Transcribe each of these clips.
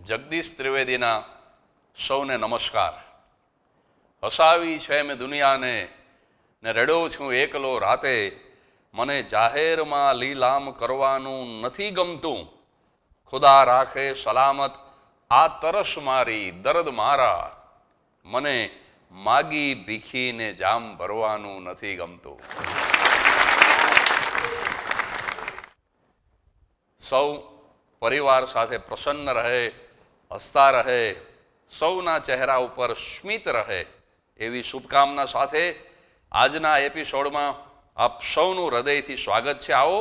જગદીશ ત્રિવેદીના સૌને નમસ્કાર. હસાવી છે મેં દુનિયાને ને રડ્યો છું એકલો રાતે. મને જાહેરમાં લીલામ કરવાનું નથી ગમતું. ખુદા રાખે સલામત આ તરસ મારી દર્દ મારા. મને માગી ભીખીને જામ ભરવાનું નથી ગમતું. સૌ પરિવાર સાથે પ્રસન્ન રહે, હસતા રહે, સૌના ચહેરા ઉપર સ્મિત રહે એવી શુભકામના સાથે આજના એપિસોડમાં આપ સૌનું હૃદયથી સ્વાગત છે. આવો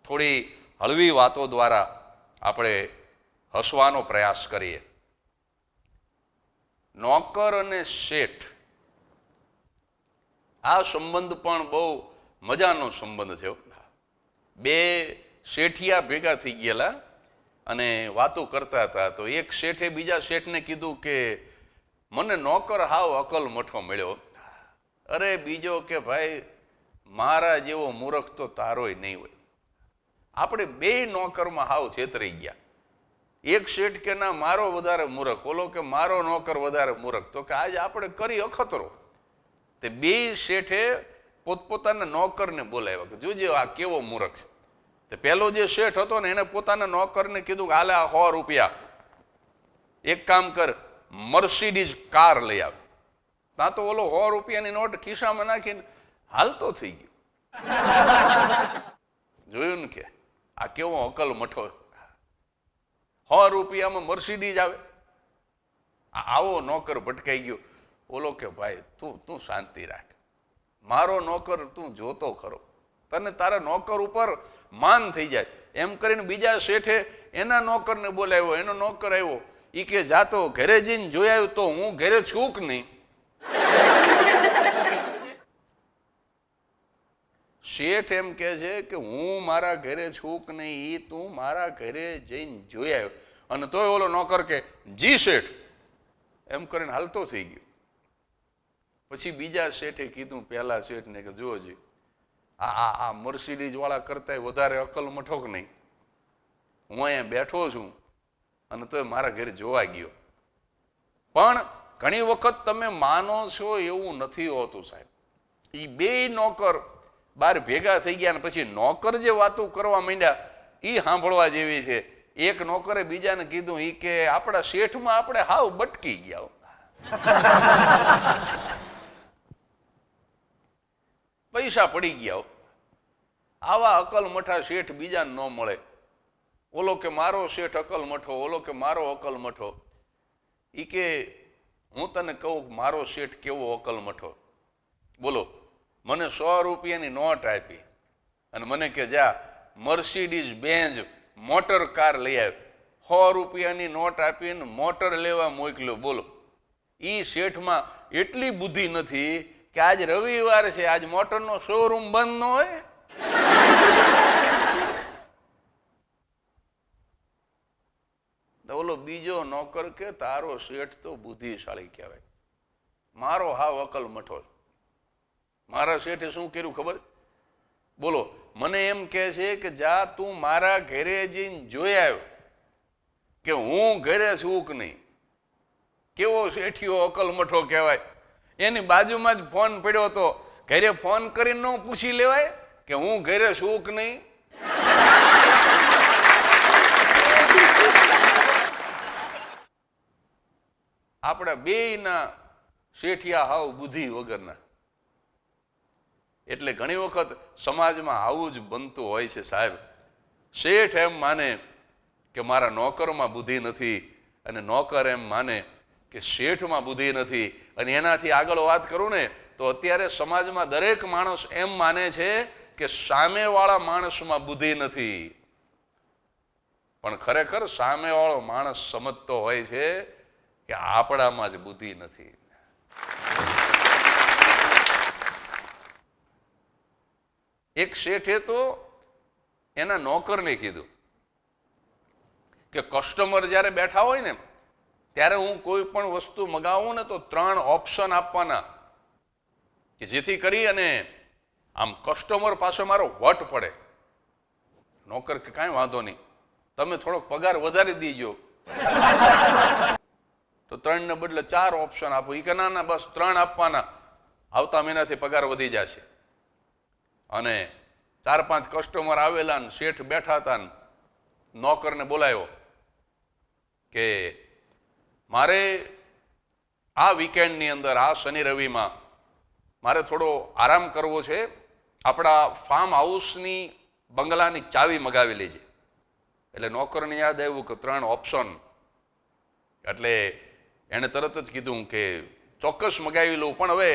થોડી હળવી વાતો દ્વારા આપણે હસવાનો પ્રયાસ કરીએ. નોકર અને શેઠ આ સંબંધ પણ બહુ મજાનો સંબંધ છે. બે શેઠિયા ભેગા થઈ ગયેલા અને વાતો કરતા હતા. તો એક શેઠે બીજા શેઠને કીધું કે મને નોકર હાવ અકલ મઠો મળ્યો. અરે બીજો કે ભાઈ મારા જેવો મૂર્ખ તો તારોય નહીં હોય. આપણે બે નોકરમાં હાવ છેતરાઈ ગયા. એક શેઠ કે ના મારો વધારે મૂર્ખ, ઓલો કે મારો નોકર વધારે મૂર્ખ. તો કે આજે આપણે કરી અખતરો. તે બે શેઠે પોતપોતાના નોકરને બોલાવ્યા કે જોજે આ કેવો મૂર્ખ છે. તે પેલો જે શેઠ હતો ને એને પોતાના નોકરને કીધું કે હાલે આ 100 રૂપિયા એક કામ કર, મર્સિડીઝ કાર લઈ આવ. ત્યાં તો ઓલો 100 રૂપિયાની નોટ ખિસ્સામાં નાખીને હાલતો થઈ ગયો. જોયું ને કે આ કેવો અકલ મઠો. 100 રૂપિયામાં મર્સિડીઝ આવે. આવો નોકર ભટકાઈ ગયો. ઓલો કે ભાઈ તું શાંતિ રાખ, મારો નોકર તું જોતો ખરો, તને તારા નોકર ઉપર માન થઈ જાય. એમ કરીને બીજા શેઠે એના નોકરને બોલાવ્યો. એનો નોકર આવ્યો. એ કે જાતો ઘરે જઈને જોઈ આવ્યો તો હું ઘરે છું કે નહીં. શેઠ એમ કે છે કે હું મારા ઘરે છું કે નહીં એ તું મારા ઘરે જઈને જોઈ આવ્યો. અને તોય ઓલો નોકર કે જી શેઠ એમ કરીને હાલતો થઈ ગયો. પછી બીજા શેઠે કીધું પહેલા શેઠને કે જોજી આ મર્સિડીઝ વાળા કરતા વધારે અકલ મઠો કે નહીં. હું અહીંયા બેઠો છું અને તોય મારા ઘરે જોવા ગયો. પણ ઘણી વખત તમે માનો છો એવું નથી હોતું સાહેબ. એ બે નોકર બાર ભેગા થઈ ગયા ને પછી નોકર જે વાતો કરવા માંડ્યા એ સાંભળવા જેવી છે. એક નોકરે બીજાને કીધું એ કે આપણા શેઠમાં આપણે હાવ બટકી ગયા. પૈસા પડી ગયા. આવા અકલ મઠા શેઠ બીજાને ન મળે. ઓલો કે મારો શેઠ અકલ મઠો, ઓલો કે મારો અકલ મઠો. ઈ કે હું તને કહું મારો શેઠ કેવો અકલ મઠો. બોલો, મને 100 રૂપિયાની નોટ આપી અને મને કે જા મર્સિડીઝ બેન્ઝ મોટર કાર લઈ આવ. 100 રૂપિયાની નોટ આપીને મોટર લેવા મોકલ્યો. બોલો, ઈ શેઠમાં એટલી બુદ્ધિ નથી કે આજ રવિવાર છે, આજ મોટરનો શોરૂમ બંધ ન હોય. ઓલો બીજો નોકર કે તારો શેઠ તો બુદ્ધિશાળી કહેવાય, મારો હાવ અકલ મઠો. મારા શેઠે શું કર્યું ખબર? બોલો, મને એમ કહે છે કે જા તું મારા ઘરે જઈને જોઈ આવ્યો કે હું ઘરે છું કે નહીં. કેવો શેઠિયો અકલ મઠો કહેવાય. એની બાજુમાં જ ફોન પડ્યો હતો. ઘરે ફોન કરીને ન પૂછી લેવાય કે હું ઘરે છું કે નહીં. આપણા બેયના શેઠિયા હાવ બુદ્ધિ વગરના. એટલે ઘણી વખત સમાજમાં આવું જ બનતું હોય છે સાહેબ. શેઠ એમ માને કે મારા નોકરમાં બુદ્ધિ નથી અને નોકર એમ માને કે શેઠમાં બુદ્ધિ નથી. અને એનાથી આગળ વાત કરું ને તો અત્યારે સમાજમાં દરેક માણસ એમ માને છે કે સામેવાળા માણસમાં બુદ્ધિ નથી. પણ ખરેખર સામેવાળો માણસ સમજતો હોય છે કે આપણામાં જ બુદ્ધિ નથી. એક શેઠે તો એના નોકરને કીધું કે કસ્ટમર જ્યારે બેઠા હોય ને ત્યારે હું કોઈ પણ વસ્તુ મગાવું ને તો 3 ઓપ્શન આપવાના કે જેથી કરી અને આમ કસ્ટમર પાસે મારો વટ પડે. નોકર કે કાંઈ વાંધો નહીં, તમે થોડોક પગાર વધારી દીજો તો 3 ને બદલે 4 ઓપ્શન આપો. એ કે ના ના બસ 3 આપવાના, આવતા મહિનાથી પગાર વધી જશે. અને 4-5 કસ્ટમર આવેલા ને શેઠ બેઠા હતા ને નોકરને બોલાવ્યો કે મારે આ વીકેન્ડની અંદર, આ શનિ રવિમાં મારે થોડો આરામ કરવો છે, આપણા ફાર્મ હાઉસની બંગલાની ચાવી મગાવી લેજે. એટલે નોકરને યાદ આવ્યું કે 3 ઓપ્શન, એટલે એણે તરત જ કીધું કે ચોક્કસ મગાવી લઉં, પણ હવે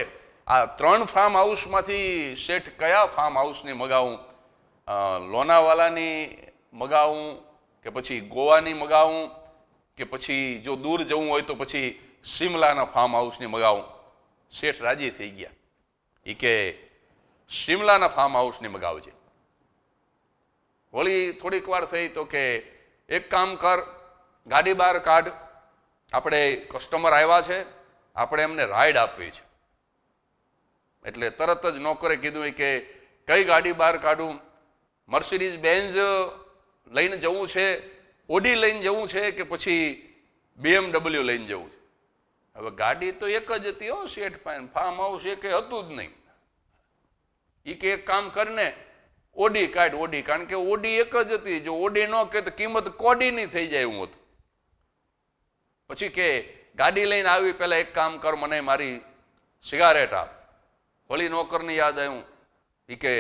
આ 3 ફાર્મ હાઉસમાંથી શેઠ કયા ફાર્મ હાઉસની મગાવું? લોનાવાલાની મગાવું કે પછી ગોવાની મગાવું કે પછી જો દૂર જવું હોય તો પછી શિમલાના ફાર્મ હાઉસની મગાવું? શેઠ રાજી થઈ ગયા. એ કે શિમલાના ફાર્મ હાઉસની મગાવજે. વળી થોડીક વાર થઈ તો કે એક કામ કર, ગાડી બહાર કાઢ, આપણે કસ્ટમર આવ્યા છે, આપણે એમને રાઈડ આપવી છે. એટલે તરત જ નોકરે કીધું કે કઈ ગાડી બહાર કાઢું? મર્સિડીઝ બેન્ઝ લઈને જવું છે, ઓડી લઈને જવું છે કે પછી BMW લઈને જવું છે? હવે ગાડી તો એક જ હતી હો શેઠ પાસે, ફાર્મ હાઉસ એક હતું જ નહીં. એ કે એક કામ કરીને ઓડી કાઢ, ઓડી, કારણ કે ઓડી એક જ હતી. જો ઓડી ન કે તો કિંમત કોડીની થઈ જાય એવું હતું. પછી કે ગાડી લઈને આવી પહેલા એક કામ કર, મને મારી સિગારેટ આપ. વળી નોકરને યાદ આવ્યું. એ કે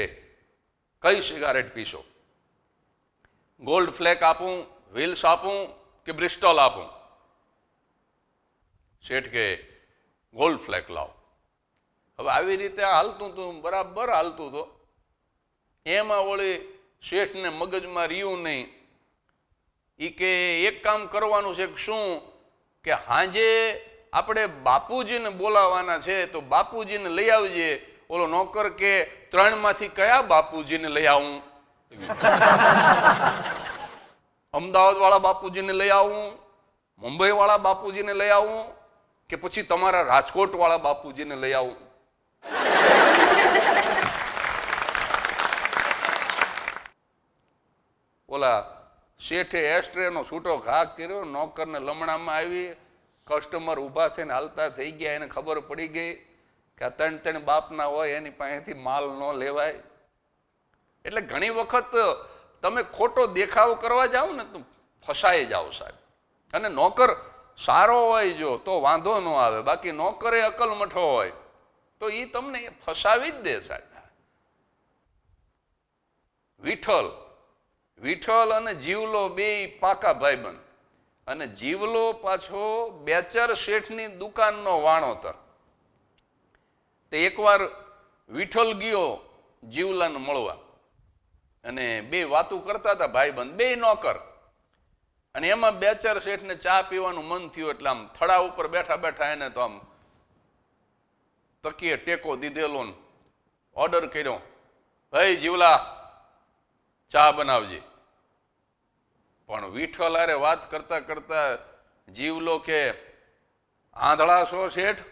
કઈ સિગારેટ પીશો? ગોલ્ડ ફ્લેક આપું, વ્હીલ્સ આપું કે બ્રિસ્ટોલ આપું? શેઠ કે ગોલ્ડ ફ્લેક લાવો. હવે આવી રીતે હાલતું હતું, બરાબર હાલતું હતું. એમાં વળી શેઠને મગજમાં રહ્યું નહીં. એ કે એક કામ કરવાનું છે. શું? કે હાંજે આપણે બાપુજીને બોલાવવાના છે, તો બાપુજીને લઈ આવજે. ઓલો નોકર કે 3 માંથી કયા બાપુજીને લઈ આવું? અમદાવાદ વાળા બાપુજીને લઈ આવું, મુંબઈ વાળા બાપુજીને લઈ આવું કે પછી તમારા રાજકોટ વાળા બાપુજીને લઈ આવું? ઓલા શેઠે એસ્ટ્રેનો છૂટો ઘા કર્યો, નોકરને લમણામાં આવી, કસ્ટમર ઊભા થઈને હાલતા થઈ ગયા. એને ખબર પડી ગઈ કે આ 3 બાપના હોય એની પાસેથી માલ ન લેવાય. એટલે ઘણી વખત તમે ખોટો દેખાવ કરવા જાઓ ને તો ફસાઈ જાઓ સાહેબ. અને નોકર સારો હોય જો તો વાંધો ન આવે, બાકી નોકરે અકલ મઠો હોય તો એ તમને ફસાવી જ દે સાહેબ. વિઠ્ઠલ અને જીવલો બે પાકા ભાઈબંધ. અને જીવલો પાછો બેચર શેઠની દુકાનનો વાણોતર. તે એકવાર વિઠ્ઠલ ગયો જીવલાને મળવા, અને બે વાતું કરતા હતા ભાઈબંધ, બે નોકર. અને એમાં બેચર શેઠને ચા પીવાનું મન થયું એટલે આમ થડા ઉપર બેઠા બેઠા એને તો આમ તકીએ ટેકો દીધેલો, ઓર્ડર કર્યો, ભાઈ જીવલા ચા બનાવજે. પણ વિઠ્ઠલ હારે વાત કરતા કરતા જીવલો કે આંધળા છો શેઠ?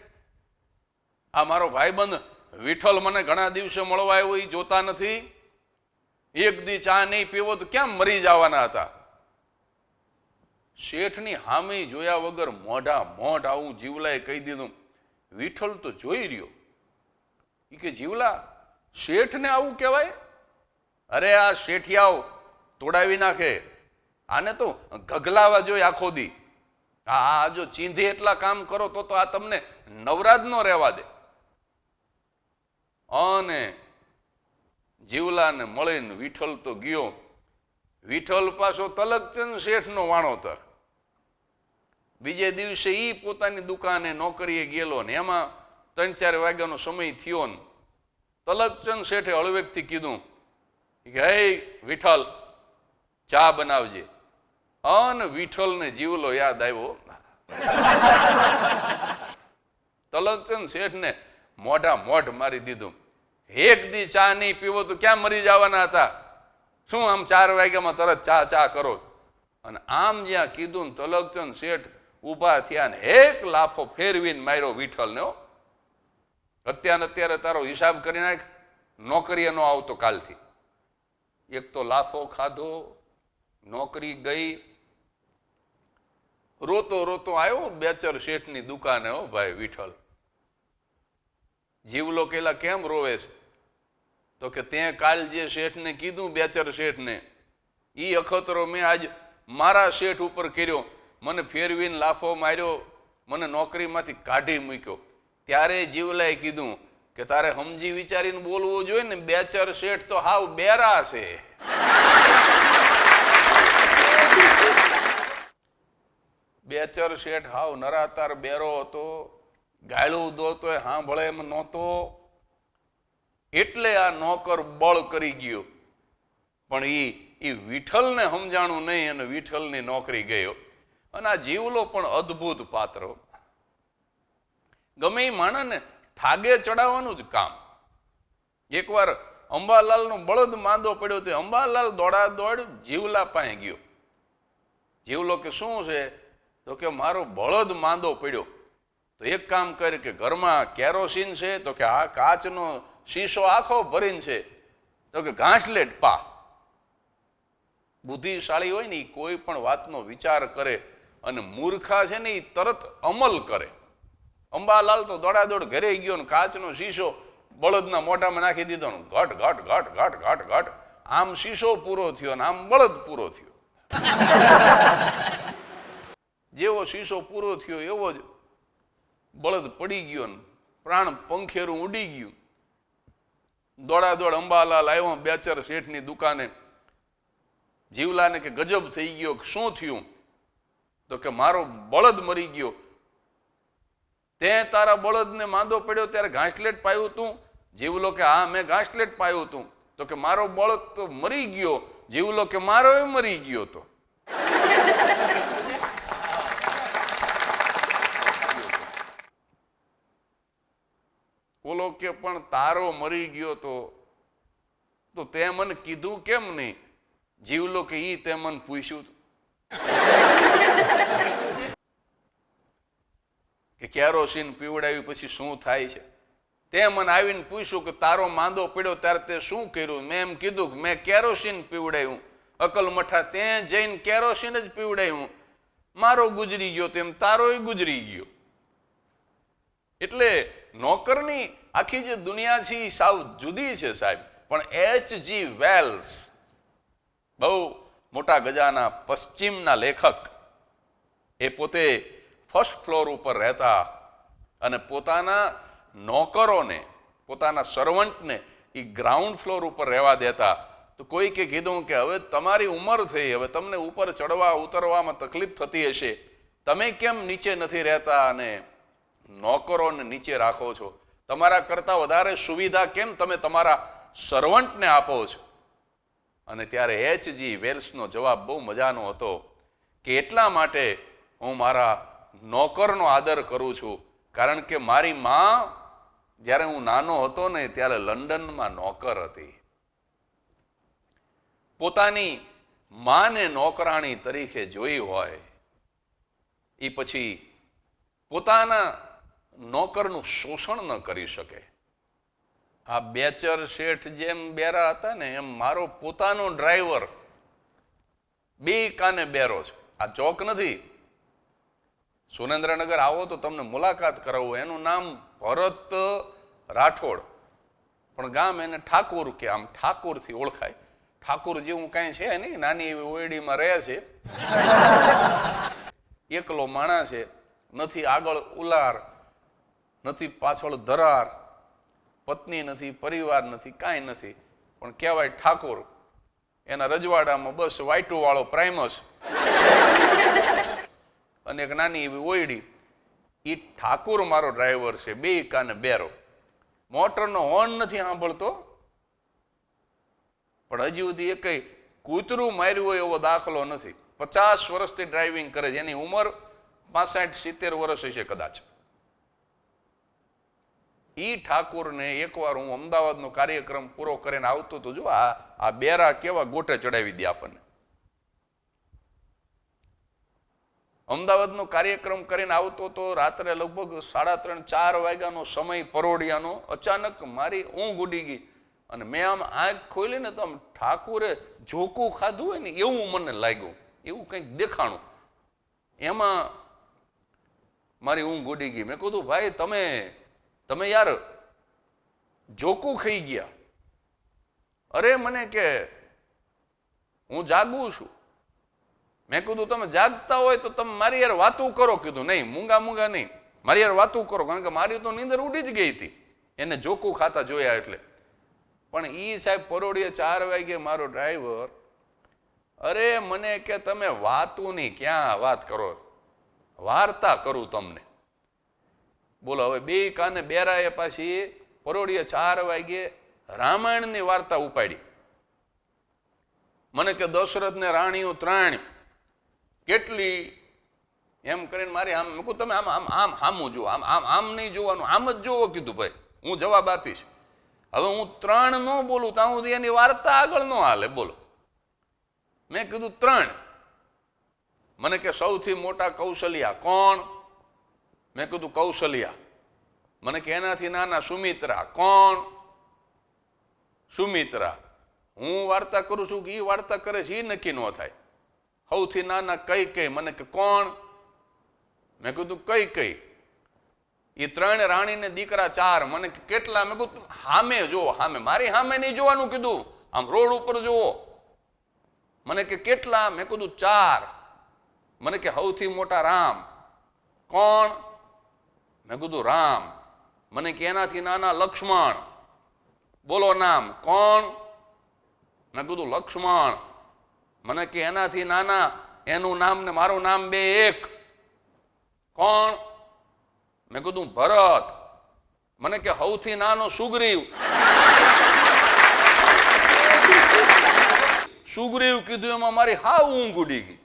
આ મારો ભાઈબંધ વિઠ્ઠલ મને ઘણા દિવસે મળવા આવ્યો, એ જોતા નથી? એક દી ચા નહીં પીવો તો ક્યાં મરી જવાના હતા? શેઠની હામી જોયા વગર મોઢ આવું જીવલાએ કહી દીધું, વિઠ્ઠલ તો જોઈ રહ્યો. એ કે જીવલા, શેઠને આવું કહેવાય? અરે આ શેઠિયાઓ તોડાવી નાખે, આને તો ગગલાવા જોઈએ આખો દી. આ જો ચીંધે એટલા કામ કરો તો આ તમને નવરાજ નો રહેવા દે. અને જીવલાને મળીને વિઠ્ઠલ તો ગયો. વિઠ્ઠલ પાછો તલકચંદ શેઠનો વાણોતર. બીજે દિવસે ઈ પોતાની દુકાને નોકરીએ ગયેલો ને એમાં 3-4 વાગ્યાનો સમય થયો ને તલકચંદ શેઠે હળવેકથી કીધું કે હે વિઠ્ઠલ ચા બનાવજે. અને વિઠ્ઠલને જીવલો યાદ આવ્યો. તલકચંદ શેઠને મોઢ મારી દીધું. એક દી ચા નહીં પીવો તો ક્યાં મરી જવાના હતા? શું આમ 4 વાગ્યામાં તરત ચા કરો? અને આમ જ્યાં કીધું ને તલકચંદ શેઠ ઊભા થયા ને એક લાફો ફેરવીને માર્યો વિઠ્ઠલને. અત્યારે તારો હિસાબ કરી નાખ, નોકરીએ ન આવતો કાલથી. એક તો લાફો ખાધો, નોકરી ગઈ. રોતો રોતો આવ્યો બેચર શેઠની દુકાને. હો ભાઈ વિઠ્ઠલ, જીવલો કેલા કેમ રોવે છે? તો કે તે કાલ જે શેઠને કીધું, બેચર શેઠને, ઈ અખતરો મેં આજ મારા શેઠ ઉપર કર્યો. મને ફેરવીને લાફો માર્યો, મને નોકરીમાંથી કાઢી મૂક્યો. ત્યારે જીવલાએ કીધું કે તારે સમજી વિચારીને બોલવું જોઈએ ને, બેચર શેઠ તો હાવ બેરા છે. બેચર શેઠ હાવ નરાતાર બેરો હતો, ગાળું દોતો એ સાંભળે એમ નહોતો. એટલે આ નોકર બળ કરી ગયો, પણ ઈ વિઠ્ઠલને સમજાણું નહીં અને વિઠ્ઠલની નોકરી ગયો. અને આ જીવલો પણ અદ્ભુત પાત્ર. ગમે એ માણસને ઠાગે ચડાવવાનું જ કામ. એકવાર અંબાલાલનો બળદ માંદો પડ્યો, તે અંબાલાલ દોડા દોડ જીવલા પાસે ગયો. જીવલો કે શું છે? તો કે મારો બળદ માંદો પડ્યો. તો એક કામ કરે કે ઘરમાં કેરોસીન છે? તો કે આ કાચનો શીશો આખો ભરીને છે. તો કે ઘાસલેટ પા. બુદ્ધિશાળી હોય ને એ કોઈ પણ વાતનો વિચાર કરે, અને મૂર્ખા છે ને એ તરત અમલ કરે. અંબાલાલ તો દોડાદોડ ઘરે ગયો ને કાચનો શીશો બળદના મોઢામાં નાખી દીધો ને ઘટ ઘટ ઘટ ઘટ ઘટ ઘટ. આમ શીશો પૂરો થયો ને આમ બળદ પૂરો થયો. જેવો શીશો પૂરો થયો એવો જ બળદ પડી ગયો ને પ્રાણ પંખેરું ઉડી ગયું. દોડાદોડ અંબાલાલ આવ્યો બેચર શેઠની દુકાને. જીવલાને કે ગજબ થઈ ગયો, શું થયું? તો કે મારો બળદ મરી ગયો. તે તારા બળદને માંદો પડ્યો ત્યારે ઘાસલેટ પાયું તું? જીવલો કે હા, મેં ઘાસલેટ પાયું તું. તો કે મારો બળદ તો મરી ગયો. જીવલો કે મારો એ મરી ગયો. તો બોલો કે પણ તારો મરી ગયો તો તે મને કીધું કેમ નહીં? જીવલો કે ઈ તે મને પૂછ્યું કે કેરોસીન પીવડાવી પછી શું થાય છે? તે મને આવીને પૂછ્યું કે તારો માંદો પડ્યો ત્યારે તે શું કર્યું? મેં એમ કીધું કે મેં કેરોસીન પીવડાવ્યું. અકલ મઠા તે જઈને કેરોસીન જ પીવડાવ્યું. મારો ગુજરી ગયો તેમ તારોય ગુજરી ગયો. એટલે નોકરની આખી જે દુનિયા છે એ સાવ જુદી છે સાહેબ. પણ H.G. વેલ્સ, બહુ મોટા ગજાના પશ્ચિમના લેખક, એ પોતે ફર્સ્ટ ફ્લોર ઉપર રહેતા અને પોતાના નોકરોને, પોતાના સર્વન્ટને એ ગ્રાઉન્ડ ફ્લોર ઉપર રહેવા દેતા. તો કોઈકે કીધું કે હવે તમારી ઉંમર થઈ, હવે તમને ઉપર ચડવા ઉતરવામાં તકલીફ થતી હશે, તમે કેમ નીચે નથી રહેતા અને નોકરોને નીચે રાખો છો? તમારા કરતાં વધારે સુવિધા કેમ તમે તમારા સર્વન્ટને આપો છો? અને ત્યારે H.G. વેલ્સનો જવાબ બહુ મજાનો હતો કે એટલા માટે હું મારા નોકરનો આદર કરું છું, કારણ કે મારી માં જ્યારે હું નાનો હતો ને ત્યારે લંડનમાં નોકર હતી. પોતાની માને નોકરાણી તરીકે જોઈ હોય એ પછી પોતાના નોકરનું શોષણ ન કરી શકે. આ બેચર શેઠ જેમ બેરા હતા ને એમ મારો પોતાનો ડ્રાઈવર બે કાને બેરો છે. આ ચોક નથી, સુરેન્દ્રનગર આવો તો તમને મુલાકાત કરાવું. એનું નામ ભરત રાઠોડ, પણ ગામ એને ઠાકોર કે, આમ ઠાકોરથી ઓળખાય. ઠાકોર જેવું કાંઈ છે નહીં, નાની એવી ઓયડીમાં રહે છે. એકલો માણસ છે, નથી આગળ ઉલાર, નથી પાછળ ધરાર, પત્ની નથી, પરિવાર નથી, કાંઈ નથી, પણ કહેવાય ઠાકોર. એના રજવાડામાં બસ વાઈટો વાળો પ્રાઇમસ અને એક નાની એવી ઓયડી. એ ઠાકોર મારો ડ્રાઈવર છે, બે કાને બેરો. મોટરનો હોર્ન નથી સાંભળતો, પણ હજી સુધી એ કઈ કૂતરું માર્યું હોય એવો દાખલો નથી. 50 વર્ષથી ડ્રાઇવિંગ કરે છે. એની ઉંમર 65-70 વર્ષ હશે કદાચ. ઈ ઠાકોરને એકવાર હું અમદાવાદનો કાર્યક્રમ પૂરો કરીને આવતો તો જો આ બેરા કેવા ગોટે ચડાવી દે આપણને. અમદાવાદનો કાર્યક્રમ કરીને આવતો તો રાત્રે લગભગ 3:30-4 વાગ્યાનો સમય પરોઢિયાનો. અચાનક મારી ઊંઘ ઉડી ગઈ અને મેં આમ આંખ ખોલીને તો આમ ઠાકોરે ઝોકું ખાધું હોય ને એવું મને લાગ્યું, એવું કંઈક દેખાણું. એમાં મારી ઊંઘ ઉડી ગઈ. મેં કીધું ભાઈ તમે યાર જોકું ખાઈ ગયા. અરે મને કે હું જાગું છું. મેં કીધું તમે જાગતા હોય તો તમે મારી યાર વાતું કરો. કીધું નહીં, મૂંગા નહીં, મારી યાર વાતું કરો, કારણ કે મારી તો નીંદર ઉડી જ ગઈ હતી એને જોકું ખાતા જોયા એટલે. પણ ઈ સાહેબ પરોડીએ 4 વાગે મારો ડ્રાઈવર, અરે મને કે તમે વાતુંની ક્યાં વાત કરો, વાર્તા કરું તમને. બોલો, હવે બે કાને બેરાએ પાછી પરોડીએ 4 વાગે રામાયણની વાર્તા ઉપાડી. મને કે દશરથ ને રાણીઓ 3 કેટલી એમ કરીને મારી આમ મૂકું, તમે આમ આમ આમ હામું જુઓ, આમ આમ આમ નહીં જોવાનું, આમ જ જોવો. કીધું ભાઈ હું જવાબ આપીશ. હવે હું 3 ન બોલું ત્યાં સુધી એની વાર્તા આગળ ન હાલે. બોલો, મેં કીધું 3. મને કે સૌથી મોટા કૌશલ્યા કોણ? મેં કીધું કૌશલ્યા. મને કે એનાથી નાના સુમિત્રા કોણ? સુમિત્રા. હું વાર્તા કરું છું કે એ વાર્તા કરે છે એ નક્કી ન થાય. સૌથી નાના કઈ. મને કે કોણ? મેં કીધું કઈ. એ 3 રાણીને દીકરા 4. મને કે કેટલા? મેં કીધું સામે જુઓ, સામે. મારી સામે નહીં જોવાનું કીધું, આમ રોડ ઉપર જુઓ. મને કે કેટલા? મેં કીધું 4. મને કે સૌથી મોટા રામ કોણ? મેં કીધું રામ. મને કે એનાથી નાના લક્ષ્મણ. બોલો નામ કોણ? મેં કીધું લક્ષ્મણ. મને કે એનાથી નાના, એનું નામ ને મારું નામ 2 એક. કોણ? મેં કીધું ભરત. મને કે સૌથી નાનો સુગ્રીવ. સુગ્રીવ કીધું એમાં મારી હાવ ઊંઘ ઉડી ગઈ.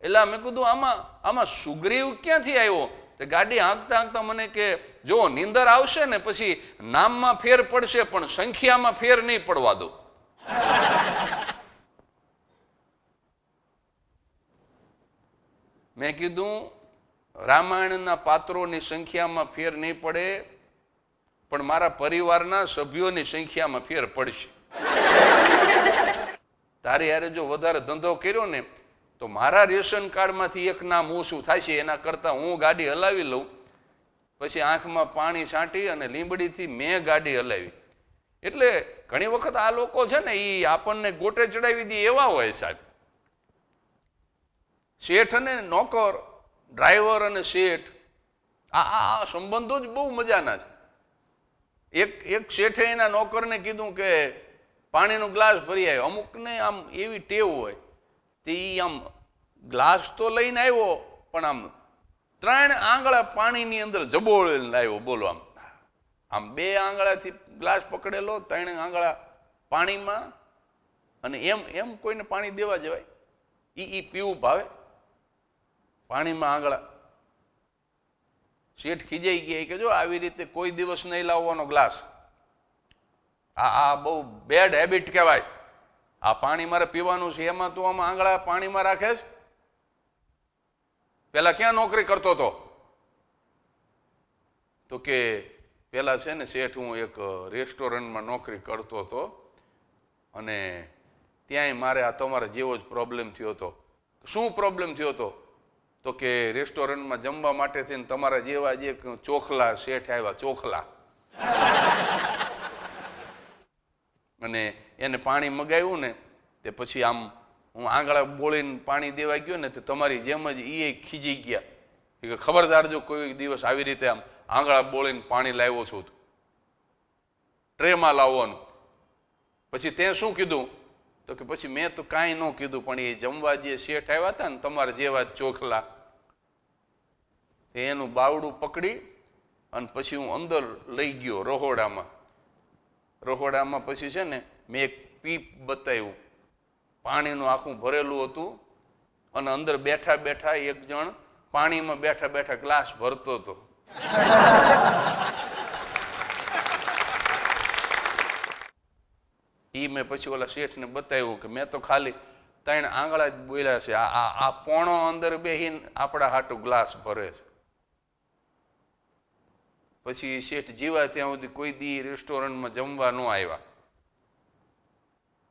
એટલે મેં કીધું આમાં સુગ્રીવ ક્યાંથી આવ્યો? તે ગાડી હાંકતા મને કે જો નીંદર આવશે ને પછી નામમાં ફેર પડશે પણ સંખ્યામાં ફેર નહીં પડવા દો. મેં કીધું રામાયણના પાત્રોની સંખ્યામાં ફેર નહીં પડે પણ મારા પરિવારના સભ્યોની સંખ્યામાં ફેર પડશે. તારે યારે જો વધારે ધંધો કર્યો ને તો મારા રેશન કાર્ડમાંથી એક નામ ઓછું થશે. એના કરતાં હું ગાડી હલાવી લઉં, પછી આંખમાં પાણી છાંટી અને લીંબડીથી મેં ગાડી હલાવી. એટલે ઘણી વખત આ લોકો છે ને એ આપણને ગોટે ચડાવી દે એવા હોય સાહેબ. શેઠ અને નોકર, ડ્રાઈવર અને શેઠ, આ સંબંધો જ બહુ મજાના છે. એક શેઠે એના નોકરને કીધું કે પાણીનો ગ્લાસ ભરી આવ્યો. અમુકને આમ એવી ટેવ હોય તે આમ ગ્લાસ તો લઈને આવ્યો પણ આમ 3 આંગળા પાણીની અંદર જબોળીને આવ્યો. બોલો, આમ 2 આંગળાથી ગ્લાસ પકડેલો, 3 આંગળા પાણીમાં, અને એમ કોઈને પાણી દેવા જવાય? ઈ પીવું ભાવે પાણીમાં આંગળા? શેઠ ખીજાઈ ગયા કે જો આવી રીતે કોઈ દિવસ નહીં લાવવાનો ગ્લાસ. આ બહુ બેડ હેબિટ કહેવાય. આ પાણી મારે પીવાનું છે એમાં તું આમાં આંગળા પાણીમાં રાખે છે? પેલા ક્યાં નોકરી કરતો હતો? તો કે પેલા છે ને શેઠ હું એક રેસ્ટોરન્ટમાં નોકરી કરતો હતો અને ત્યાંય મારે આ તમારા જેવો જ પ્રોબ્લેમ થયો હતો. શું પ્રોબ્લેમ થયો હતો? તો કે રેસ્ટોરન્ટમાં જમવા માટે થઈને તમારા જેવા જે ચોખલા શેઠ આવ્યા, ચોખલા, અને એને પાણી મગાવ્યું ને તે પછી આમ હું આંગળા બોળીને પાણી દેવા ગયો ને તો તમારી જેમ જ એ ખીજી ગયા કે ખબરદાર જો કોઈ દિવસ આવી રીતે આમ આંગળા બોળીને પાણી લાવ્યો છું ટ્રેમાં લાવવાનું. પછી તે શું કીધું? તો કે પછી મેં તો કાંઈ ન કીધું પણ એ જમવા જે શેઠ આવ્યા હતા ને તમારા જેવા ચોખલા, એનું બાવડું પકડી અને પછી હું અંદર લઈ ગયો રહોડામાં. પછી છે ને મેં એક પીપ બતાવ્યું, પાણીનું આખું ભરેલું હતું અને અંદર બેઠા બેઠા એક જણ પાણીમાં બેઠા બેઠા ગ્લાસ ભરતો હતો. એ મેં પછી ઓલા શેઠને બતાવ્યું કે મેં તો ખાલી 3 આંગળા જ બોલ્યા છે, આ પોણો અંદર બેહીને આપણા હાટું ગ્લાસ ભરે છે. પછી શેઠ જીવા ત્યાં સુધી કોઈ દી રેસ્ટોરન્ટમાં જમવા ન આવ્યા.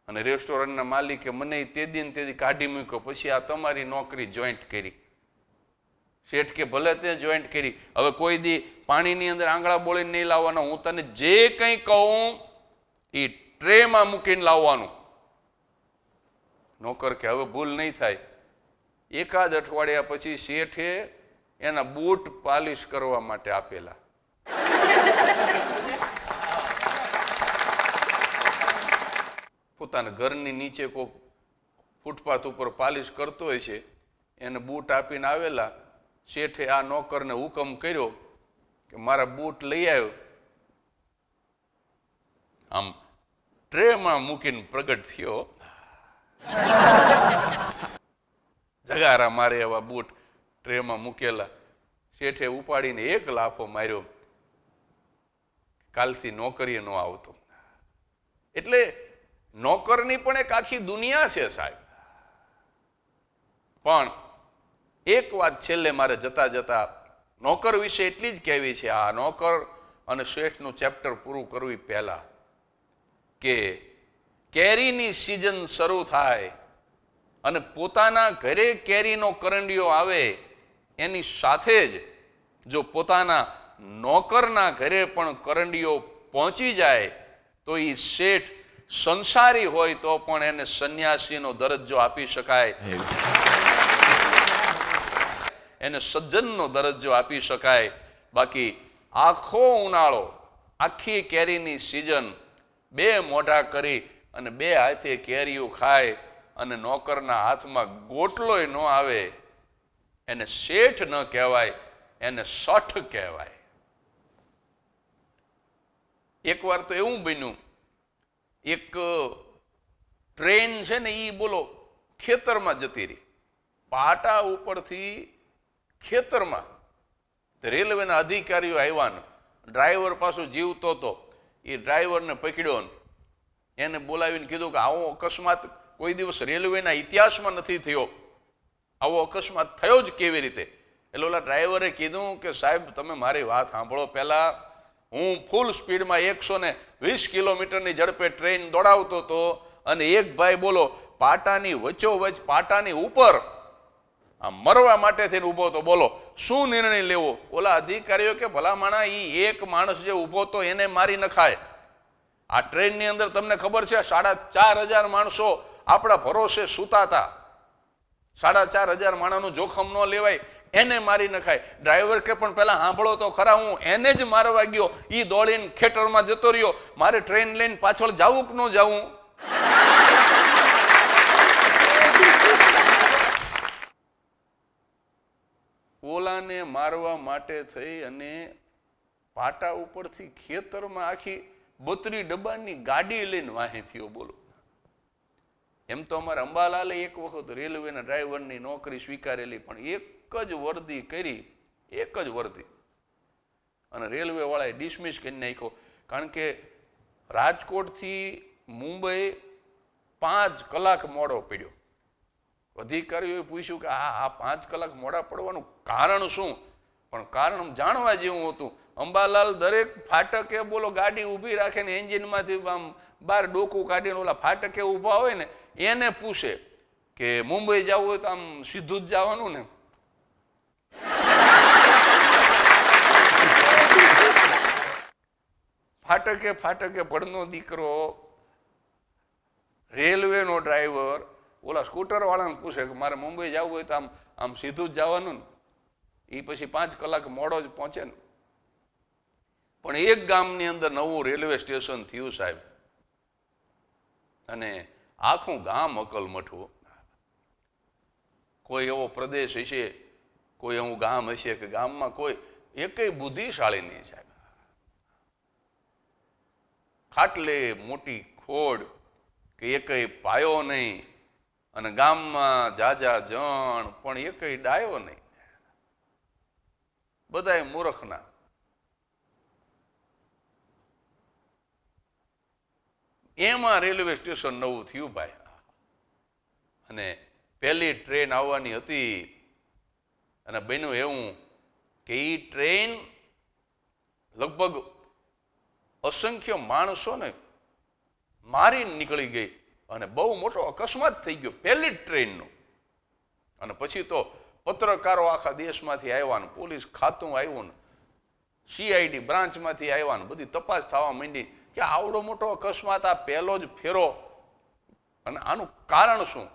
અને રેસ્ટોરન્ટના માલિકે મને તે દી કાઢી મૂક્યો, પછી આ તમારી નોકરી જોઈન્ટ કરી. શેઠ કે ભલે તે જોઈન્ટ કરી, હવે કોઈ દી પાણીની અંદર આંગળા બોળીને નહીં લાવવાનો, હું તને જે કંઈ કહું એ ટ્રેમાં મૂકીને લાવવાનું. નોકર કે હવે ભૂલ નહીં થાય. એકાદ અઠવાડિયા પછી શેઠે એના બૂટ પાલિશ કરવા માટે આપેલા. પોતાના ઘરની નીચે કોઈ ફૂટપાથ ઉપર પાલિશ કરતો હોય છે, એને બૂટ આપીને આવેલા. શેઠે આ નોકરને હુકમ કર્યો કે મારા બૂટ લઈ આવ્યો. આમ ટ્રેમાં મૂકીને પ્રગટ થયો. જગારા મારે એવા બૂટ ટ્રેમાં મૂકેલા. શેઠે ઉપાડીને એક લાફો માર્યો, કાલથી નોકરીએ ન આવતો. એટલે નોકરની પણ એક આખી દુનિયા છે સાહેબ. પણ એક વાત છેલ્લે મારે જતા જતા નોકર વિશે એટલી જ કહેવી છે, આ નોકર અને શેઠનું ચેપ્ટર પૂરું કરવું પહેલા, કે કેરીની સિઝન શરૂ થાય અને પોતાના ઘરે કેરીનો કરંડિયો આવે એની સાથે જ જો પોતાના નોકરના ઘરે પણ કરંડિયો પહોંચી જાય તો એ શેઠ સંસારી હોય તો પણ એને સંન્યાસીનો દરજ્જો આપી શકાય, એને સજ્જનનો દરજ્જો આપી શકાય. બાકી આખો ઉનાળો, આખી કેરીની સિઝન બે મોઢા કરી અને બે હાથે કેરીઓ ખાય અને નોકરના હાથમાં ગોટલોય ન આવે, એને શેઠ ન કહેવાય, એને શઠ કહેવાય. એકવાર તો એવું બન્યું, એક ટ્રેન છે ને એ બોલો ખેતરમાં જતી રહી, પાટા ઉપરથી ખેતરમાં. રેલવેના અધિકારીઓ આવ્યા ને ડ્રાઈવર પાછું જીવતો હતો, એ ડ્રાઈવરને પકડ્યો ને એને બોલાવીને કીધું કે આવો અકસ્માત કોઈ દિવસ રેલવેના ઇતિહાસમાં નથી થયો, આવો અકસ્માત થયો જ કેવી રીતે? એટલે ઓલા ડ્રાઈવરે કીધું કે સાહેબ તમે મારી વાત સાંભળો પહેલા, હું ફૂલ સ્પીડમાં 120 કિલોમીટરની ઝડપે ટ્રેન દોડાવતો હતો અને એક ભાઈ બોલો પાટાની વચ્ચોવચ્ચ પાટાની ઉપર આ મરવા માટે થઈને ઊભો હતો. બોલો શું નિર્ણય લેવો? ઓલા અધિકારીઓ કે ભલા માણા, એ એક માણસ જે ઊભો હતો એને મારી નખાય. આ ટ્રેનની અંદર તમને ખબર છે 4,500 માણસો આપણા ભરોસે સૂતા હતા. 4,500 માણસનું જોખમ ન લેવાય, એને મારી નખાય. ડ્રાઈવર કે પણ પેલા સાંભળો તો ખરા, હું એને જ મારવા ગયો, એ દોડીને ખેતરમાં જતો રહ્યો, મારે ટ્રેન લઈને પાછળ જવું કે ન જવું? ઓલાને મારવા માટે થઈ અને પાટા ઉપરથી ખેતરમાં આખી 32 ડબ્બાની ગાડી લઈને વાહી થયો. બોલો, એમ તો અમારે અંબાલાલે એક વખત રેલવેના ડ્રાઈવરની નોકરી સ્વીકારેલી, પણ એક જ વર્દી કરી, એક જ વર્દી, અને રેલવે વાળાએ ડિસમિસ કરી નાખ્યો. કારણ કે રાજકોટથી મુંબઈ 5 કલાક મોડો પડ્યો. અધિકારીઓએ પૂછ્યું કે આ 5 કલાક મોડા પડવાનું કારણ શું? પણ કારણ જાણવા જેવું હતું. અંબાલાલ દરેક ફાટકે બોલો ગાડી ઊભી રાખે ને એન્જિનમાંથી આમ બહાર ડોકું કાઢીને ઓલા ફાટકે ઊભા હોય ને એને પૂછે કે મુંબઈ જવું હોય તો આમ સીધું જ જવાનું ને? ફાટકે ભણનો દીકરો રેલવેનો ડ્રાઈવર ઓલા સ્કૂટર વાળાને પૂછે કે મારે મુંબઈ જવું હોય તો આમ સીધું જ જવાનું ને? એ પછી 5 કલાક મોડો જ પહોંચે ને. પણ એક ગામની અંદર નવું રેલવે સ્ટેશન થયું સાહેબ, અને આખું ગામ અકલમઠું. કોઈ એવો પ્રદેશ હશે, કોઈ એવું ગામ હશે કે ગામમાં કોઈ એકેય બુદ્ધિશાળી નહીં સાહેબ. ખાટલે મોટી ખોડ કે એકેય પાયો નહીં, અને ગામમાં જાજા જણ પણ એકેય ડાયો નહીં, બધાય મૂર્ખના. એમાં રેલવે સ્ટેશન નવું થયું ભાઈ, અને પહેલી ટ્રેન આવવાની હતી, અને બન્યું એવું કે એ ટ્રેન લગભગ અસંખ્ય માણસોને મારીને નીકળી ગઈ. અને બહુ મોટો અકસ્માત થઈ ગયો પહેલી જ ટ્રેનનો. અને પછી તો પત્રકારો આખા દેશમાંથી આવ્યા ને પોલીસ ખાતું આવ્યું ને CID બ્રાન્ચમાંથી આવ્યા ને બધી તપાસ થવા માંડી કે આવડો મોટો અકસ્માત આ પહેલો જ ફેરો, અને આનું કારણ શું?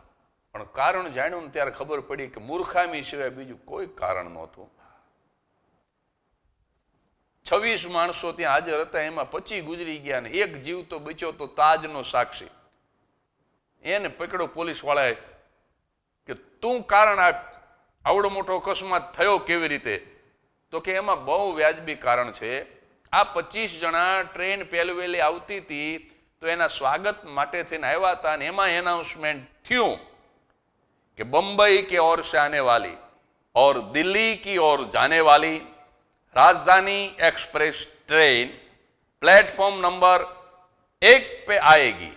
પણ કારણ જાણ્યું ને ત્યારે ખબર પડી કે મૂર્ખામી સિવાય બીજું કોઈ કારણ નહોતું. 26 માણસો ત્યાં હાજર હતા, એમાં 25 ગુજરી ગયા ને એક જીવ તો બચ્યો તો તાજનો સાક્ષી. એને પકડ્યો પોલીસ વાળાએ કે તું કારણ આપ, આવડો મોટો અકસ્માત થયો કેવી રીતે? તો કે એમાં બહુ વ્યાજબી કારણ છે. આ 25 જણા ટ્રેન પહેલવેલી આવતી હતી તો એના સ્વાગત માટે થઈને આવ્યા હતા અને એમાં એનાઉન્સમેન્ટ થયું कि बंबई की ओर से आने वाली और दिल्ली की ओर जाने वाली राजधानी एक्सप्रेस ट्रेन प्लेटफॉर्म नंबर 1 पे आएगी.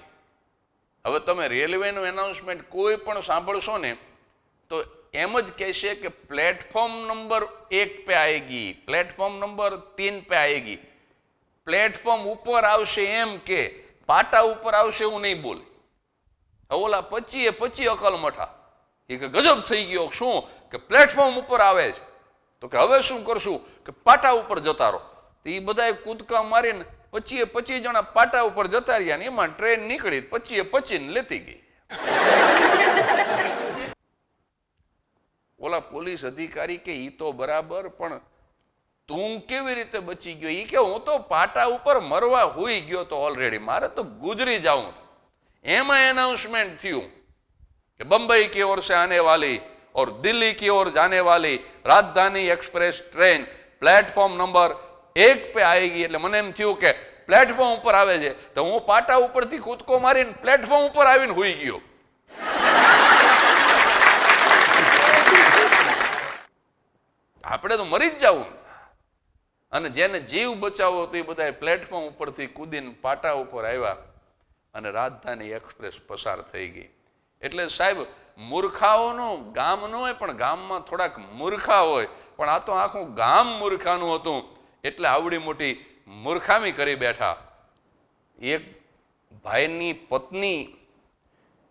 હવે તમે રેલવેનું એનાઉન્સમેન્ટ કોઈ પણ સાંભળશો ને તો એમ જ કહેશે કે પ્લેટફોર્મ નંબર 1 पे आएगी, પ્લેટફોર્મ નંબર 3 पे आएगी. પ્લેટફોર્મ ઉપર આવશે એમ કે પાટા ઉપર આવશે એવું નહીં બોલે. ઓલા 25 અકલ મઠા એ કે ગજબ થઈ ગયો, શું કે પ્લેટફોર્મ ઉપર આવે છે તો કે હવે શું કરશું કે પાટા ઉપર જતા રહો. તો એ બધા કૂદકા મારીને 25 જણા પાટા ઉપર જતા રહ્યા ને એમાં ટ્રેન નીકળી 25 ને લેતી ગઈ. ઓલા પોલીસ અધિકારી કે ઈ તો બરાબર, પણ તું કેવી રીતે બચી ગયો? ઈ કે હું તો પાટા ઉપર મરવા હોઈ ગયો તો ઓલરેડી, મારે તો ગુજરી જાઉં. એમાં એનાઉન્સમેન્ટ થયું कि बंबई की ओर से आने वाली और दिल्ली की ओर जाने वाली राजधानी एक्सप्रेस ट्रेन प्लेटफॉर्म नंबर 1 पे आएगी. એટલે મને એમ થયું કે પ્લેટફોર્મ ઉપર આવે છે તો હું પાટા ઉપરથી કૂદકો મારીને પ્લેટફોર્મ ઉપર આવીને હોઈ ગયો. આપણે તો મરી જ જાવું. અને જેને જીવ બચાવો તો એ બધા પ્લેટફોર્મ ઉપરથી કૂદીને પાટા ઉપર આવ્યા અને રાજધાની એક્સપ્રેસ પસાર થઈ ગઈ. એટલે સાહેબ મૂર્ખાઓનું ગામ ન હોય પણ ગામમાં થોડાક મૂર્ખા હોય, પણ આ તો આખું ગામ મૂર્ખાનું હતું એટલે આવડી મોટી મૂર્ખામી કરી બેઠા. એક ભાઈની પત્ની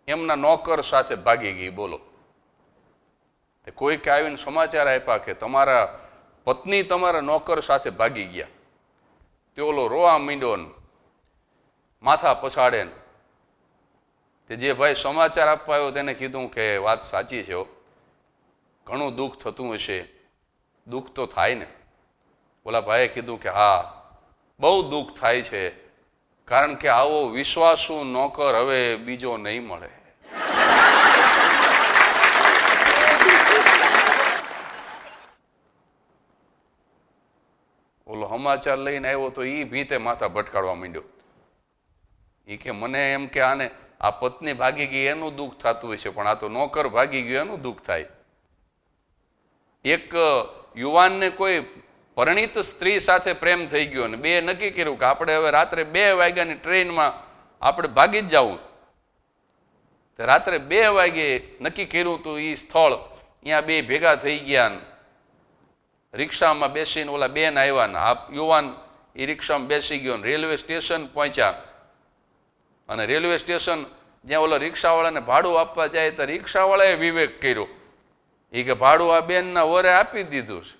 એમના નોકર સાથે ભાગી ગઈ. બોલો, કોઈક આવીને સમાચાર આપ્યા કે તમારા પત્ની તમારા નોકર સાથે ભાગી ગયા. તે ઓલો રોવા માંડ્યો ને માથા પછાડે ને તે જે ભાઈ સમાચાર આપવા આવ્યો તેને કીધું કે વાત સાચી છે, ઘણું દુઃખ થતું હશે. દુઃખ તો થાય ને. ઓલા ભાઈએ કીધું કે હા બહુ દુઃખ થાય છે, કારણ કે આવો વિશ્વાસુ નોકર હવે બીજો નહીં મળે. ઓલો સમાચાર લઈને આવ્યો તો એ ભીતે માથા ભટકાડવા માંડ્યો. એ કે મને એમ કે આને આ પત્ની ભાગી ગઈ એનું દુઃખ થતું હોય છે, પણ આ તો નોકર ભાગી ગયો એનું દુઃખ થાય. એક યુવાનને કોઈ પરિણીત સ્ત્રી સાથે પ્રેમ થઈ ગયો ને બે નક્કી કર્યું કે આપણે હવે રાત્રે 2 વાગ્યાની ટ્રેનમાં આપણે ભાગી જ જવું. રાત્રે 2 વાગે નક્કી કર્યું તો એ સ્થળ અહીંયા બે ભેગા થઈ ગયા ને રિક્ષામાં બેસીને ઓલા બેન આવ્યા ને આ યુવાન એ રિક્ષામાં બેસી ગયો ને રેલવે સ્ટેશન પહોંચ્યા. અને રેલવે સ્ટેશન જ્યાં ઓલા રિક્ષાવાળાને ભાડું આપવા જાય તો રિક્ષાવાળાએ વિવેક કર્યો. એ કે ભાડું આ બેનના વરે આપી દીધું છે.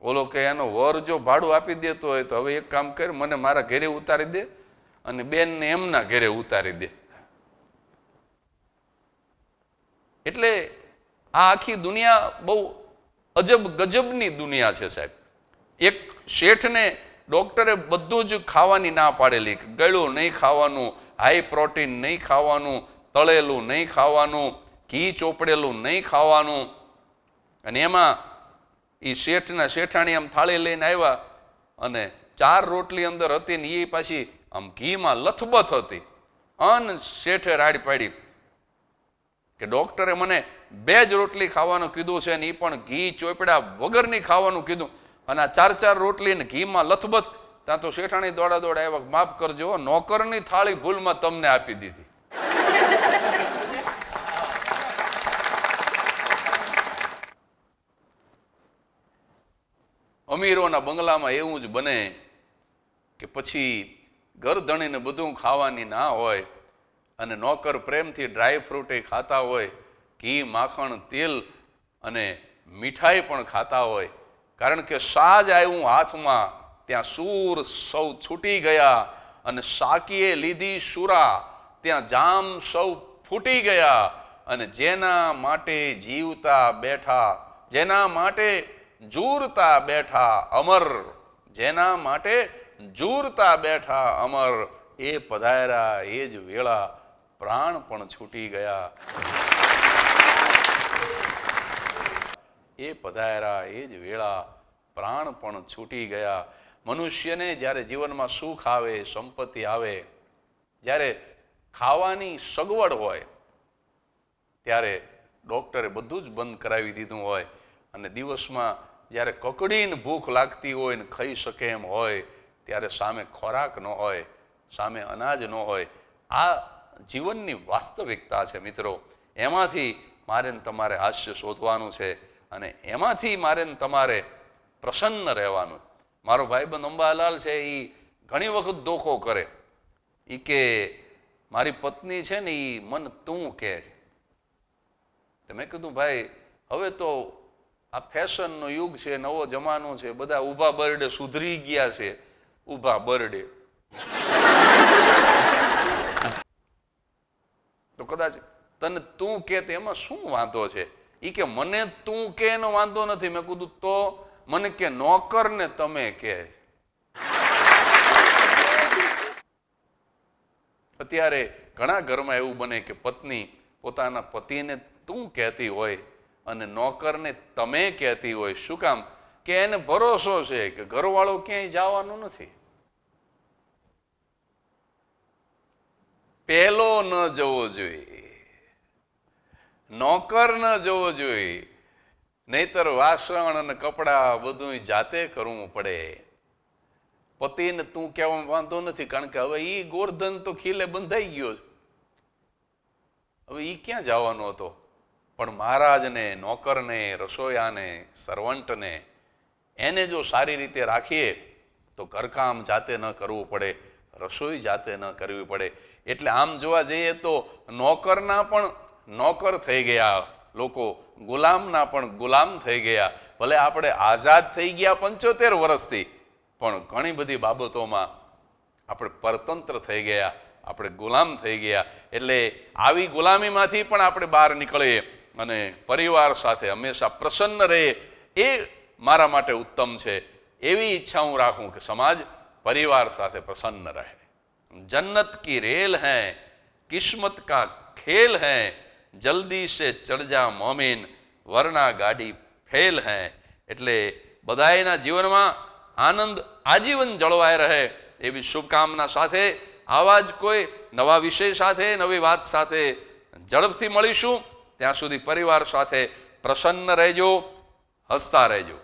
ઓલો કે એનો વર જો ભાડું આપી દેતો હોય તો હવે એક કામ કર, મને મારા ઘરે ઉતારી દે અને બેનને એમના ઘરે ઉતારી દે. એટલે આ આખી દુનિયા બહુ અજબ ગજબની દુનિયા છે સાહેબ. એક શેઠને ડોક્ટરે બધું જ ખાવાની ના પાડેલી, ગળ્યું નહીં ખાવાનું, હાઈ પ્રોટીન નહીં ખાવાનું, તળેલું નહીં ખાવાનું, ઘી ચોપડેલું નહીં ખાવાનું. અને એમાં એ શેઠના શેઠાણી આમ થાળી લઈને આવ્યા અને 4 રોટલી અંદર હતી ને એ પાછી આમ ઘીમાં લથબથ હતી. અન શેઠે રાડ પાડી કે ડોક્ટરે મને 2 જ રોટલી ખાવાનું કીધું છે ને એ પણ ઘી ચોપડા વગરની ખાવાનું કીધું, અને આ 4 રોટલી ને ઘીમાં લથબથ. ત્યાં તો શેઠાણી દોડા આવ્યા, માફ કરજો નોકરની થાળી ભૂલમાં તમને આપી દીધી. અમીરોના બંગલામાં એવું જ બને કે પછી ગરધણીને બધું ખાવાની ના હોય અને નોકર પ્રેમથી ડ્રાય ફ્રૂટ ખાતા હોય, ઘી માખણ તેલ અને મીઠાઈ પણ ખાતા હોય. કારણ કે સાજ આવ્યું હાથમાં ત્યાં સૂર સૌ છૂટી ગયા અને સાકીએ લીધી સુરા ત્યાં જામ સૌ ફૂટી ગયા. અને જેના માટે જીવતા બેઠા, જેના માટે જૂરતા બેઠા અમર, જેના માટે જૂરતા બેઠા અમર, એ પધાર્યા એ જ વેળા પ્રાણ પણ છૂટી ગયા. એ પધાર્યા એ જ વેળા પ્રાણ પણ છૂટી ગયા. મનુષ્યને જ્યારે જીવનમાં સુખ આવે, સંપત્તિ આવે, જ્યારે ખાવાની સગવડ હોય, ત્યારે ડૉક્ટરે બધું જ બંધ કરાવી દીધું હોય અને દિવસમાં જ્યારે કકડીને ભૂખ લાગતી હોય ને ખાઈ શકે એમ હોય, ત્યારે સામે ખોરાક ન હોય, સામે અનાજ ન હોય. આ જીવનની વાસ્તવિકતા છે મિત્રો. એમાંથી મારે ને તમારે હાસ્ય શોધવાનું છે અને એમાંથી મારે ને તમારે પ્રસન્ન રહેવાનું. મારો ભાઈબંધ અંબાલાલ છે, એ ઘણી વખત ધોખો કરે. એ કે મારી પત્ની છે ને એ મન તું કહે. તો મેં કીધું ભાઈ હવે તો આ ફેશનનો યુગ છે, નવો જમાનો છે, બધા ઊભા બરડે સુધરી ગયા છે. ઊભા બરડે તો કદાચ તને તું કે એમાં શું વાંધો છે? એ કે મને તું કે એનો વાંધો નથી. મેં કીધું તો મને કે નોકર ને તમે કે. અત્યારે ઘણા ઘરમાં એવું બને કે પત્ની પોતાના પતિને તું કહેતી હોય અને નોકરને તમે કહેતી હોય. શું કામ? કે એને ભરોસો છે કે ઘરવાળો ક્યાંય જવાનું નથી. પેલો ન જવો જોઈએ, નોકર ન જવો જોઈએ, નહીતર વાસણ અને કપડા બધું જાતે કરવું પડે. પતિને તું કહેવામાં વાંધો નથી, કારણ કે હવે ઈ ગોરધન તો ખીલે બંધાઈ ગયો છે. હવે ઈ ક્યાં જવાનો હતો? પણ મહારાજને, નોકરને, રસોયાને, સર્વન્ટને, એને જો સારી રીતે રાખીએ તો ઘરકામ જાતે ન કરવું પડે, રસોઈ જાતે ન કરવી પડે. એટલે આમ જોવા જઈએ તો નોકરના પણ નોકર થઈ ગયા લોકો, ગુલામના પણ ગુલામ થઈ ગયા. ભલે આપણે આઝાદ થઈ ગયા 75 વર્ષથી, પણ ઘણી બધી બાબતોમાં આપણે પરતંત્ર થઈ ગયા, આપણે ગુલામ થઈ ગયા. એટલે આવી ગુલામીમાંથી પણ આપણે બહાર નીકળીએ અને પરિવાર સાથે હંમેશા પ્રસન્ન રહે, એ મારા માટે ઉત્તમ છે. એવી ઈચ્છા હું રાખું કે સમાજ પરિવાર સાથે પ્રસન્ન રહે. जन्नत की रेल है, किस्मत का खेल है, जल्दी से चढ़ જા મોમીન, વરના ગાડી ફેલ હૈ. એટલે બધાયના જીવનમાં આનંદ આજીવન જળવાઈ રહે એવી શુભકામના સાથે આવા જ કોઈ નવા વિષય સાથે, નવી વાત સાથે ઝડપથી મળીશું. ત્યાં સુધી પરિવાર સાથે પ્રસન્ન રહેજો, હસતા રહેજો.